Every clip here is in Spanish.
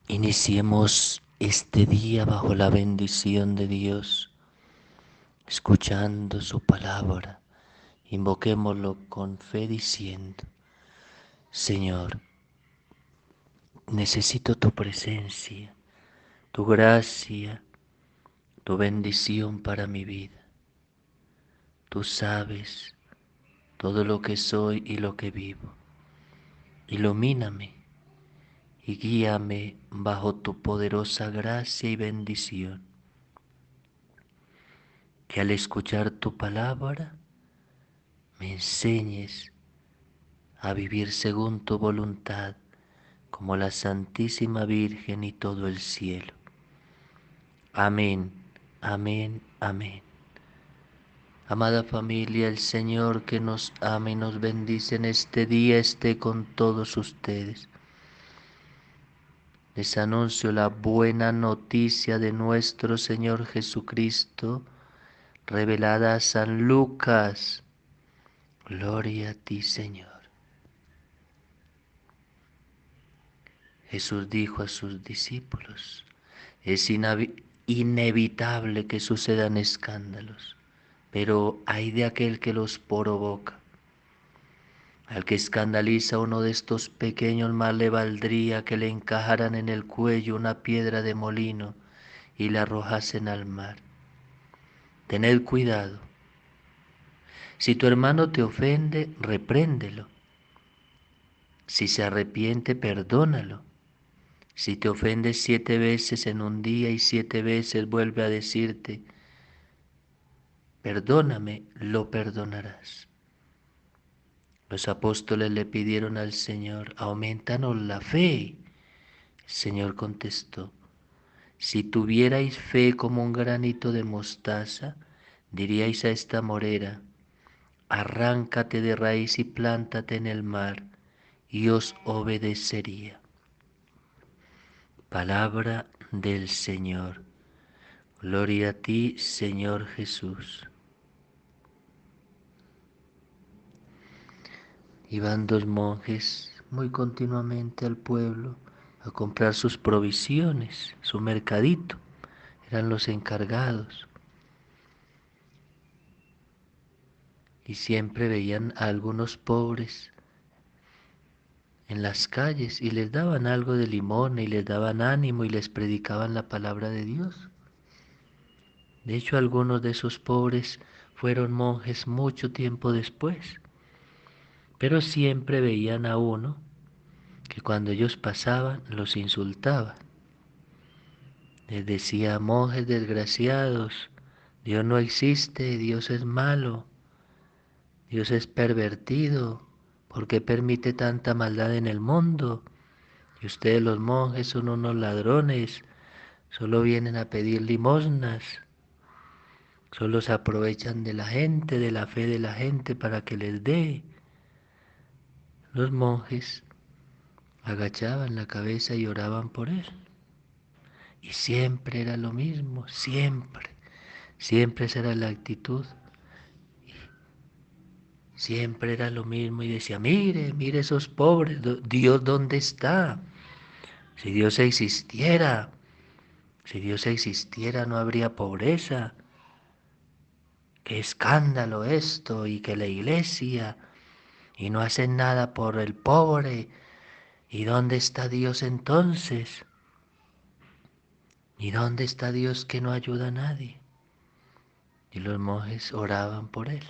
Iniciemos este día bajo la bendición de Dios, escuchando su palabra. Invoquémoslo con fe diciendo: Señor, necesito tu presencia, tu gracia, tu bendición para mi vida. Tú sabes todo lo que soy y lo que vivo. Ilumíname y guíame bajo tu poderosa gracia y bendición. Que al escuchar tu palabra me enseñes a vivir según tu voluntad, como la Santísima Virgen y todo el cielo. Amén, amén, amén. Amada familia, el Señor que nos ama y nos bendice en este día esté con todos ustedes. Les anuncio la buena noticia de nuestro Señor Jesucristo, revelada a San Lucas. Gloria a ti, Señor. Jesús dijo a sus discípulos: es inevitable que sucedan escándalos, pero ay de aquel que los provoca. Al que escandaliza a uno de estos pequeños, más le valdría que le encajaran en el cuello una piedra de molino y la arrojasen al mar. Tened cuidado. Si tu hermano te ofende, repréndelo. Si se arrepiente, perdónalo. Si te ofendes 7 veces en un día y 7 veces vuelve a decirte: perdóname, lo perdonarás. Los apóstoles le pidieron al Señor: aumentanos la fe. El Señor contestó: si tuvierais fe como un granito de mostaza, diríais a esta morera: arráncate de raíz y plántate en el mar, y os obedecería. Palabra del Señor. Gloria a ti, Señor Jesús. Iban 2 monjes muy continuamente al pueblo a comprar sus provisiones, su mercadito. Eran los encargados. Y siempre veían a algunos pobres en las calles y les daban algo de limón y les daban ánimo y les predicaban la palabra de Dios. De hecho, algunos de esos pobres fueron monjes mucho tiempo después, pero siempre veían a uno que cuando ellos pasaban los insultaba. Les decía: monjes desgraciados, Dios no existe, Dios es malo, Dios es pervertido, ¿por qué permite tanta maldad en el mundo? Y ustedes los monjes son unos ladrones, solo vienen a pedir limosnas, solo se aprovechan de la gente, de la fe de la gente para que les dé. Los monjes agachaban la cabeza y oraban por él. Y siempre era lo mismo, siempre. Siempre esa era la actitud. Siempre era lo mismo y decía: mire, mire esos pobres, Dios dónde está. Si Dios existiera, si Dios existiera no habría pobreza. Qué escándalo esto, y que la iglesia, y no hacen nada por el pobre. ¿Y dónde está Dios entonces? ¿Y dónde está Dios que no ayuda a nadie? Y los monjes oraban por él.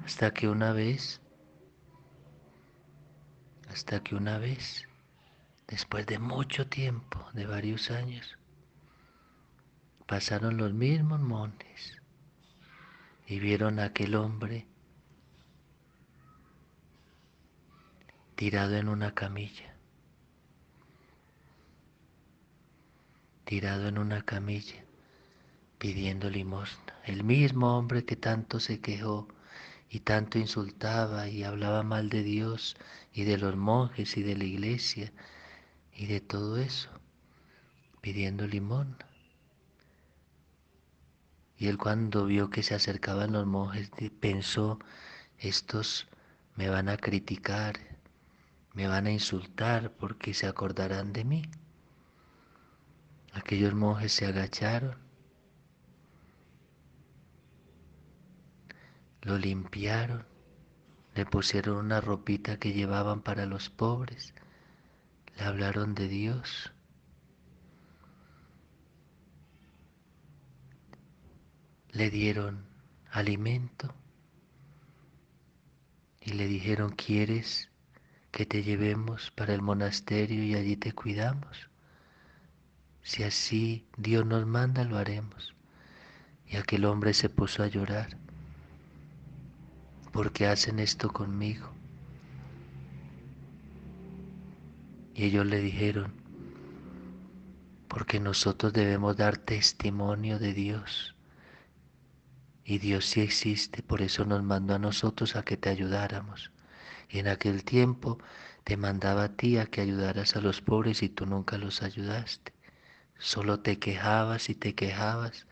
Hasta que una vez, hasta que una vez, después de mucho tiempo, de varios años, pasaron los mismos monjes y vieron a aquel hombre tirado en una camilla, tirado en una camilla, pidiendo limosna. El mismo hombre que tanto se quejó y tanto insultaba y hablaba mal de Dios y de los monjes y de la iglesia y de todo eso, pidiendo limosna. Y él, cuando vio que se acercaban los monjes, pensó: estos me van a criticar, me van a insultar porque se acordarán de mí. Aquellos monjes se agacharon, lo limpiaron, le pusieron una ropita que llevaban para los pobres, le hablaron de Dios, le dieron alimento y le dijeron, ¿quieres que te llevemos para el monasterio y allí te cuidamos? Si así Dios nos manda, lo haremos. Y aquel hombre se puso a llorar. ¿Por qué hacen esto conmigo? Y ellos le dijeron, porque nosotros debemos dar testimonio de Dios. Y Dios sí existe, por eso nos mandó a nosotros a que te ayudáramos. Y en aquel tiempo te mandaba a ti a que ayudaras a los pobres y tú nunca los ayudaste. Solo te quejabas y te quejabas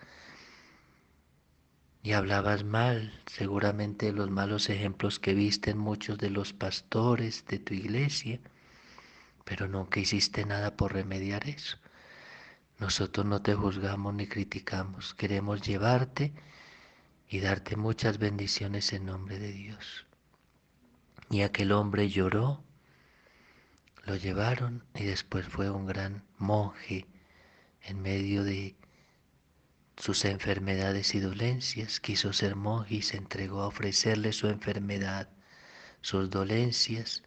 y hablabas mal, seguramente de los malos ejemplos que viste en muchos de los pastores de tu iglesia, pero nunca hiciste nada por remediar eso. Nosotros no te juzgamos ni criticamos, queremos llevarte y darte muchas bendiciones en nombre de Dios. Y aquel hombre lloró, lo llevaron y después fue un gran monje en medio de sus enfermedades y dolencias. Quiso ser monje y se entregó a ofrecerle su enfermedad, sus dolencias,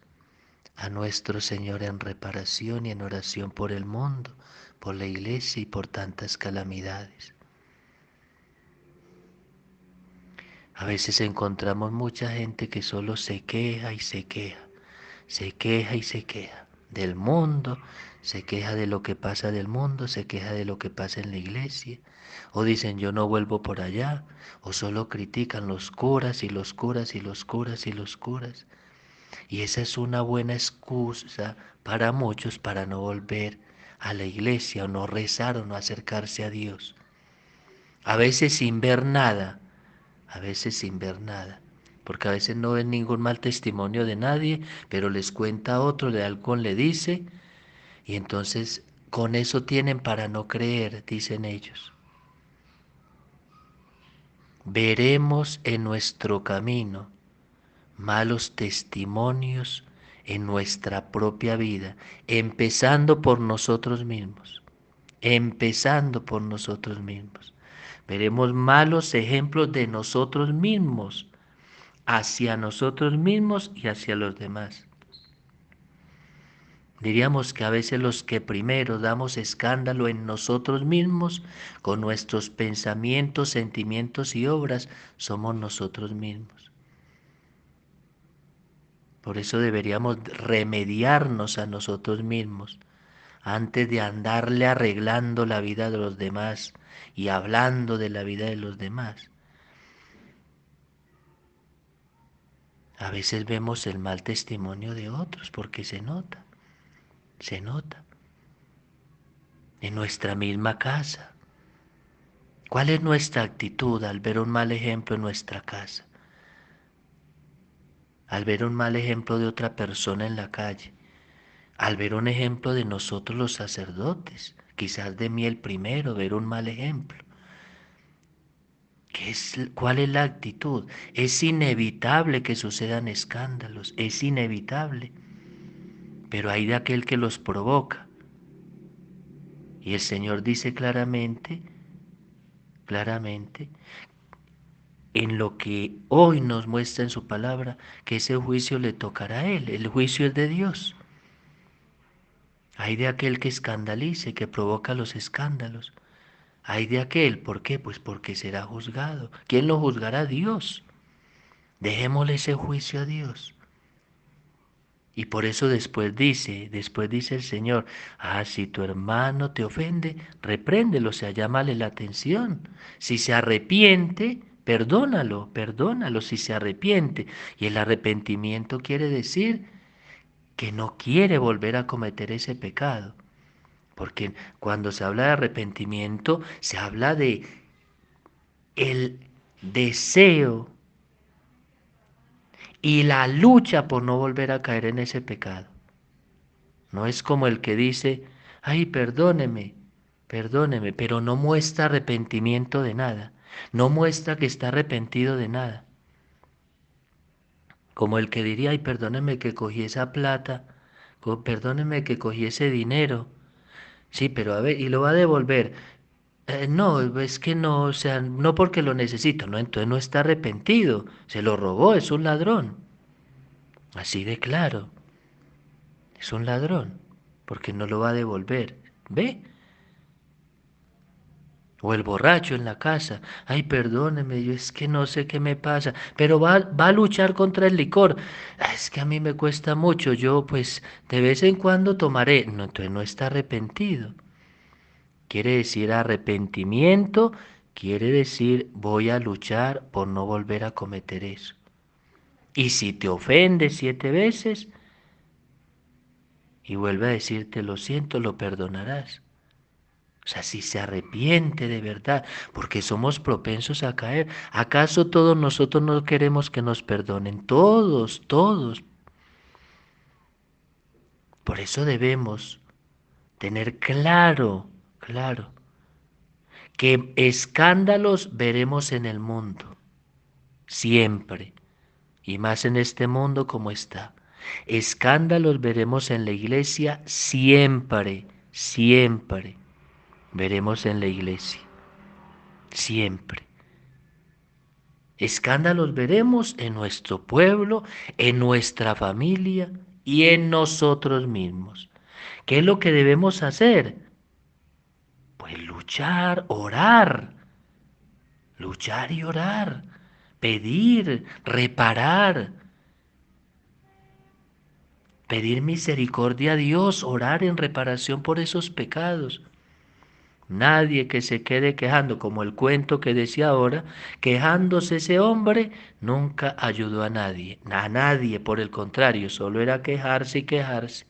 a nuestro Señor en reparación y en oración por el mundo, por la iglesia y por tantas calamidades. A veces encontramos mucha gente que solo se queja y se queja, se queja y se queja del mundo, se queja de lo que pasa del mundo, se queja de lo que pasa en la iglesia, o dicen yo no vuelvo por allá, o solo critican los curas y los curas y los curas y los curas. Y esa es una buena excusa para muchos para no volver a la iglesia o no rezar o no acercarse a Dios. A veces sin ver nada, a veces sin ver nada, porque a veces no ven ningún mal testimonio de nadie, pero les cuenta a otro, de algo le dice, y entonces con eso tienen para no creer, dicen ellos. Veremos en nuestro camino malos testimonios en nuestra propia vida, empezando por nosotros mismos, empezando por nosotros mismos. Veremos malos ejemplos de nosotros mismos, hacia nosotros mismos y hacia los demás. Diríamos que a veces los que primero damos escándalo en nosotros mismos, con nuestros pensamientos, sentimientos y obras, somos nosotros mismos. Por eso deberíamos remediarnos a nosotros mismos antes de andarle arreglando la vida de los demás y hablando de la vida de los demás. A veces vemos el mal testimonio de otros porque se nota en nuestra misma casa. ¿Cuál es nuestra actitud al ver un mal ejemplo en nuestra casa? Al ver un mal ejemplo de otra persona en la calle, al ver un ejemplo de nosotros los sacerdotes, quizás de mí el primero, ver un mal ejemplo. ¿Cuál es la actitud? Es inevitable que sucedan escándalos, es inevitable, pero hay de aquel que los provoca. Y el Señor dice claramente, claramente, en lo que hoy nos muestra en su palabra, que ese juicio le tocará a Él, el juicio es de Dios. Hay de aquel que escandalice, que provoca los escándalos. Hay de aquel, ¿por qué? Pues porque será juzgado. ¿Quién lo juzgará? Dios. Dejémosle ese juicio a Dios. Y por eso después dice el Señor, si tu hermano te ofende, repréndelo, o sea, llámale la atención. Si se arrepiente, perdónalo, perdónalo si se arrepiente. Y el arrepentimiento quiere decir que no quiere volver a cometer ese pecado. Porque cuando se habla de arrepentimiento, se habla de el deseo y la lucha por no volver a caer en ese pecado. No es como el que dice, ay, perdóneme, perdóneme, pero no muestra arrepentimiento de nada. No muestra que está arrepentido de nada. Como el que diría, ay, perdóneme que cogí esa plata, perdóneme que cogí ese dinero. Sí, pero a ver, y lo va a devolver. No, es que no, o sea, no porque lo necesito, no, entonces no está arrepentido. Se lo robó, es un ladrón. Así de claro, es un ladrón, porque no lo va a devolver. ¿Ve? O el borracho en la casa, ay, perdóneme, yo es que no sé qué me pasa, pero va a luchar contra el licor. "Ah, es que a mí me cuesta mucho, yo pues de vez en cuando tomaré. No, entonces no está arrepentido. Quiere decir arrepentimiento, quiere decir voy a luchar por no volver a cometer eso. Y si te ofende 7 veces y vuelve a decirte lo siento, lo perdonarás. O sea, si se arrepiente de verdad, porque somos propensos a caer. ¿Acaso todos nosotros no queremos que nos perdonen? Todos, todos. Por eso debemos tener claro, claro, que escándalos veremos en el mundo, siempre, y más en este mundo como está. Escándalos veremos en la iglesia siempre, siempre. Veremos en la iglesia, siempre. Escándalos veremos en nuestro pueblo, en nuestra familia y en nosotros mismos. ¿Qué es lo que debemos hacer? Pues luchar y orar, pedir, reparar, pedir misericordia a Dios, orar en reparación por esos pecados. Nadie que se quede quejando, como el cuento que decía ahora, quejándose ese hombre, nunca ayudó a nadie, por el contrario, solo era quejarse y quejarse.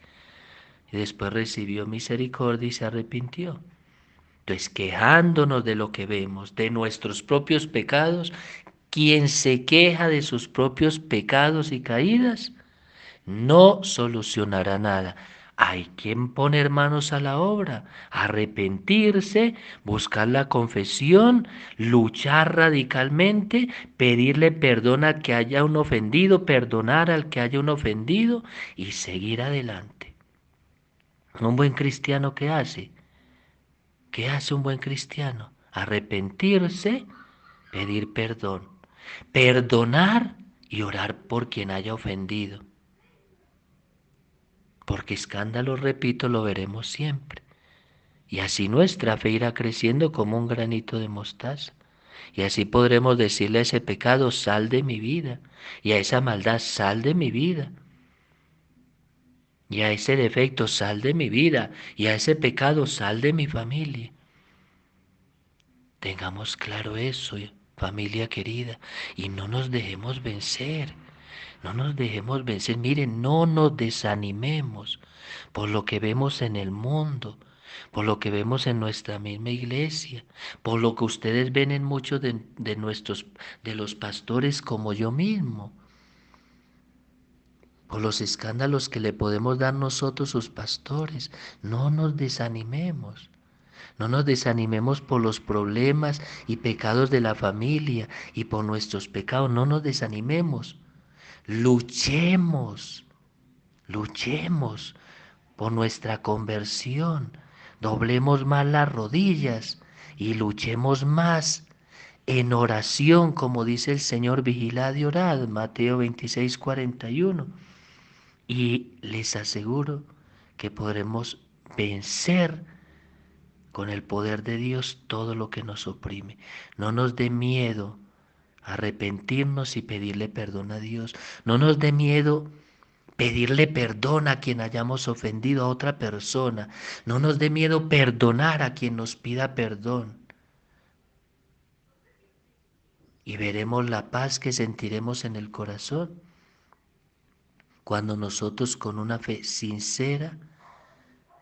Y después recibió misericordia y se arrepintió. Entonces, quejándonos de lo que vemos, de nuestros propios pecados, quien se queja de sus propios pecados y caídas, no solucionará nada. Hay que poner manos a la obra, arrepentirse, buscar la confesión, luchar radicalmente, pedirle perdón al que haya un ofendido, perdonar al que haya un ofendido y seguir adelante. Un buen cristiano, ¿qué hace? ¿Qué hace un buen cristiano? Arrepentirse, pedir perdón, perdonar y orar por quien haya ofendido. Porque escándalo, repito, lo veremos siempre. Y así nuestra fe irá creciendo como un granito de mostaza. Y así podremos decirle a ese pecado, sal de mi vida. Y a esa maldad, sal de mi vida. Y a ese defecto, sal de mi vida. Y a ese pecado, sal de mi familia. Tengamos claro eso, familia querida. Y no nos dejemos vencer. No nos dejemos vencer. Miren, no nos desanimemos por lo que vemos en el mundo, por lo que vemos en nuestra misma iglesia, por lo que ustedes ven en muchos de los pastores como yo mismo, por los escándalos que le podemos dar nosotros sus pastores. No nos desanimemos. No nos desanimemos por los problemas y pecados de la familia y por nuestros pecados. No nos desanimemos. Luchemos, luchemos por nuestra conversión. Doblemos más las rodillas y luchemos más en oración, como dice el Señor, vigilad y orad, Mateo 26:41. Y les aseguro que podremos vencer con el poder de Dios todo lo que nos oprime. No nos dé miedo arrepentirnos y pedirle perdón a Dios. No nos dé miedo pedirle perdón a quien hayamos ofendido a otra persona. No nos dé miedo perdonar a quien nos pida perdón. Y veremos la paz que sentiremos en el corazón cuando nosotros con una fe sincera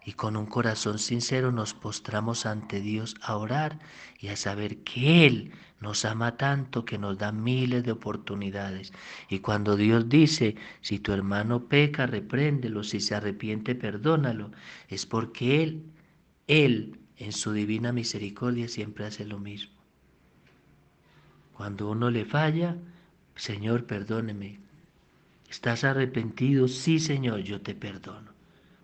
y con un corazón sincero nos postramos ante Dios a orar y a saber que Él nos ama tanto que nos da miles de oportunidades. Y cuando Dios dice, si tu hermano peca, repréndelo, si se arrepiente, perdónalo, es porque Él, en su divina misericordia, siempre hace lo mismo. Cuando uno le falla, Señor, perdóneme. ¿Estás arrepentido? Sí, Señor, yo te perdono.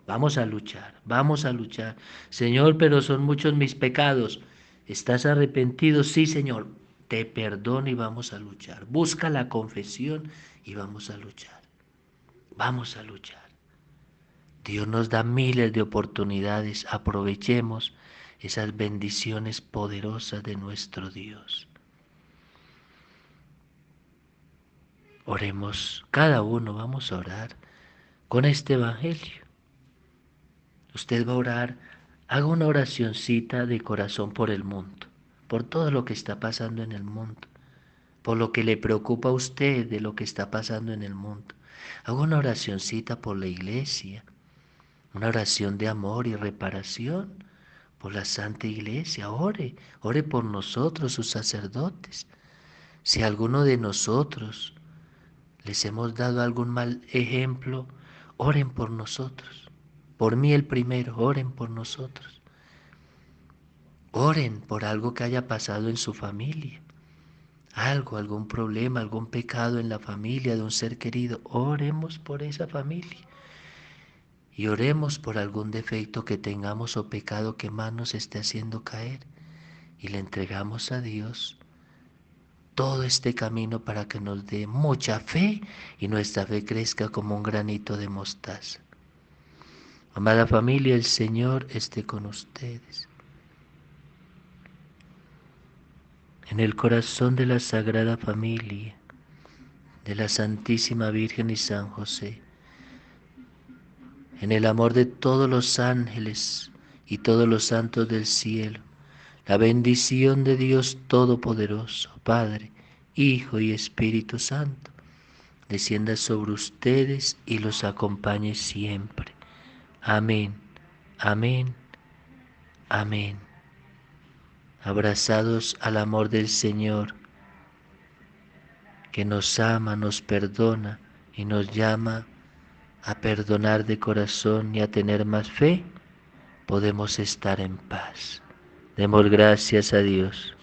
Vamos a luchar, vamos a luchar. Señor, pero son muchos mis pecados. ¿Estás arrepentido? Sí, Señor, te perdono y vamos a luchar. Busca la confesión y vamos a luchar. Vamos a luchar. Dios nos da miles de oportunidades. Aprovechemos esas bendiciones poderosas de nuestro Dios. Oremos, cada uno vamos a orar con este evangelio. Usted va a orar, haga una oracioncita de corazón por el mundo, por todo lo que está pasando en el mundo, por lo que le preocupa a usted de lo que está pasando en el mundo. Haga una oracioncita por la iglesia, una oración de amor y reparación por la Santa Iglesia. Ore, ore por nosotros, sus sacerdotes. Si a alguno de nosotros les hemos dado algún mal ejemplo, oren por nosotros. Por mí el primero, oren por nosotros. Oren por algo que haya pasado en su familia. Algo, algún problema, algún pecado en la familia de un ser querido. Oremos por esa familia. Y oremos por algún defecto que tengamos o pecado que más nos esté haciendo caer. Y le entregamos a Dios todo este camino para que nos dé mucha fe y nuestra fe crezca como un granito de mostaza. Amada familia, el Señor esté con ustedes. En el corazón de la Sagrada Familia, de la Santísima Virgen y San José, en el amor de todos los ángeles y todos los santos del cielo, la bendición de Dios Todopoderoso, Padre, Hijo y Espíritu Santo, descienda sobre ustedes y los acompañe siempre. Amén, amén, amén. Abrazados al amor del Señor, que nos ama, nos perdona y nos llama a perdonar de corazón y a tener más fe, podemos estar en paz. Demos gracias a Dios.